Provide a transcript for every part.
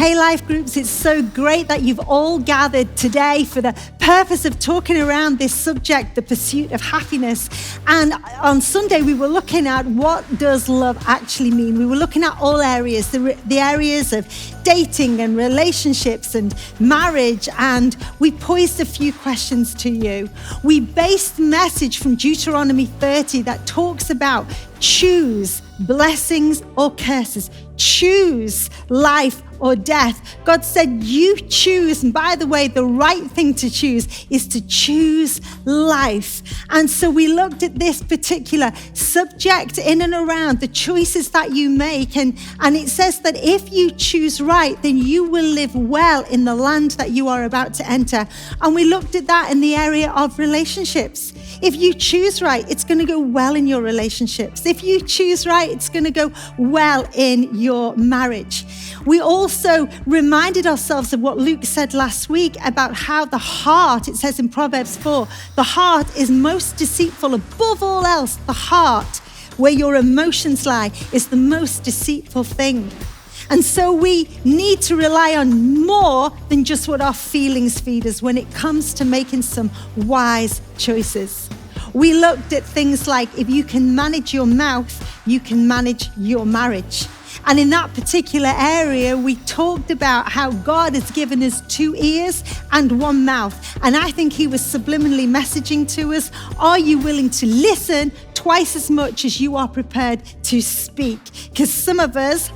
Hey Life Groups, it's so great that you've all gathered today for the purpose of talking around this subject, the pursuit of happiness. And on Sunday, we were looking at what does love actually mean. We were looking at all areas, the areas of dating and relationships and marriage, and we posed a few questions to you. We based the message from Deuteronomy 30 that talks about choose blessings or curses, choose life or death. God said you choose, and by the way, the right thing to choose is to choose life. And so we looked at this particular subject in and around the choices that you make, and it says that if you choose right, then you will live well in the land that you are about to enter. And we looked at that in the area of relationships. If you choose right, it's going to go well in your relationships. If you choose right, it's going to go well in your marriage. We also reminded ourselves of what Luke said last week about how the heart, it says in Proverbs 4, the heart is most deceitful above all else. The heart, where your emotions lie, is the most deceitful thing. And so we need to rely on more than just what our feelings feed us when it comes to making some wise choices. We looked at things like if you can manage your mouth, you can manage your marriage. And in that particular area, we talked about how God has given us 2 ears and 1 mouth. And I think he was subliminally messaging to us, are you willing to listen twice as much as you are prepared to speak? Because some of us,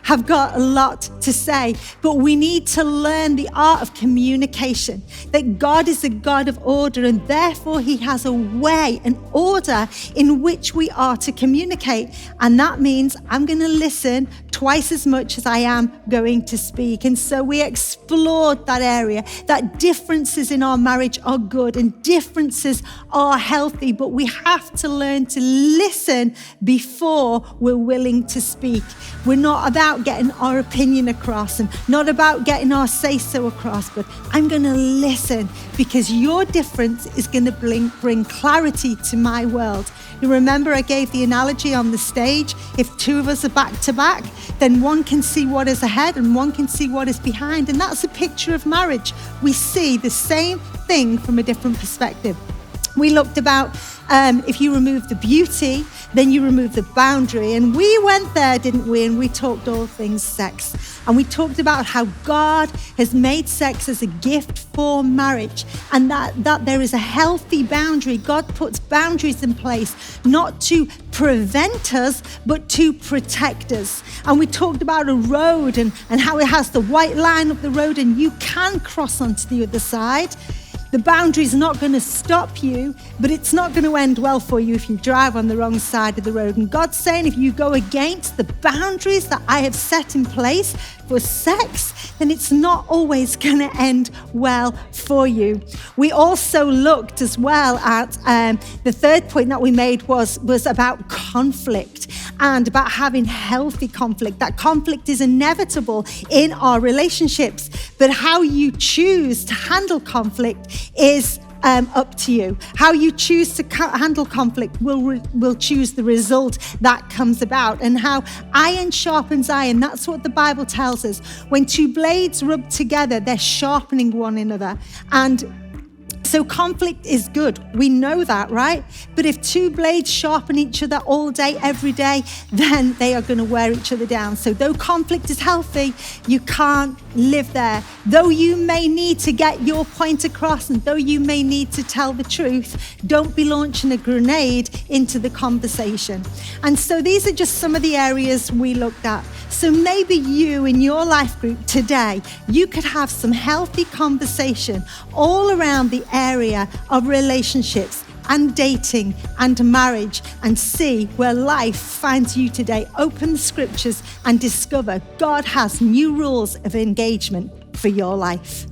have got a lot to say, but we need to learn the art of communication, that God is a God of order, and therefore he has a way, an order in which we are to communicate. And that means I'm going to listen twice as much as I am going to speak. And so we explored that area, that differences in our marriage are good and differences are healthy, but we have to learn to listen before we're willing to speak. We're not about getting our opinion across and not about getting our say-so across, but I'm going to listen because your difference is going to bring clarity to my world. You remember I gave the analogy on the stage, if 2 of us are back to back, then one can see what is ahead and one can see what is behind. And that's a picture of marriage. We see the same thing from a different perspective. We looked about if you remove the beauty, then you remove the boundary. And we went there, didn't we? And we talked all things sex. And we talked about how God has made sex as a gift for marriage, and that there is a healthy boundary. God puts boundaries in place, not to prevent us, but to protect us. And we talked about a road and how it has the white line up the road and you can cross onto the other side. The boundary is not going to stop you, but it's not going to end well for you if you drive on the wrong side of the road. And God's saying if you go against the boundaries that I have set in place for sex, then it's not always going to end well for you. We also looked as well at the third point that we made was about conflict and about having healthy conflict. That conflict is inevitable in our relationships, but how you choose to handle conflict is up to you. How you choose to handle conflict will choose the result that comes about. And how iron sharpens iron, that's what the Bible tells us. When 2 blades rub together, they're sharpening one another. And so conflict is good. We know that, right? But if 2 blades sharpen each other all day, every day, then they are going to wear each other down. So though conflict is healthy, you can't live there. Though you may need to get your point across, and though you may need to tell the truth, don't be launching a grenade into the conversation. And so these are just some of the areas we looked at. So maybe you in your life group today, you could have some healthy conversation all around the area of relationships and dating and marriage, and see where life finds you today. Open the scriptures and discover God has new rules of engagement for your life.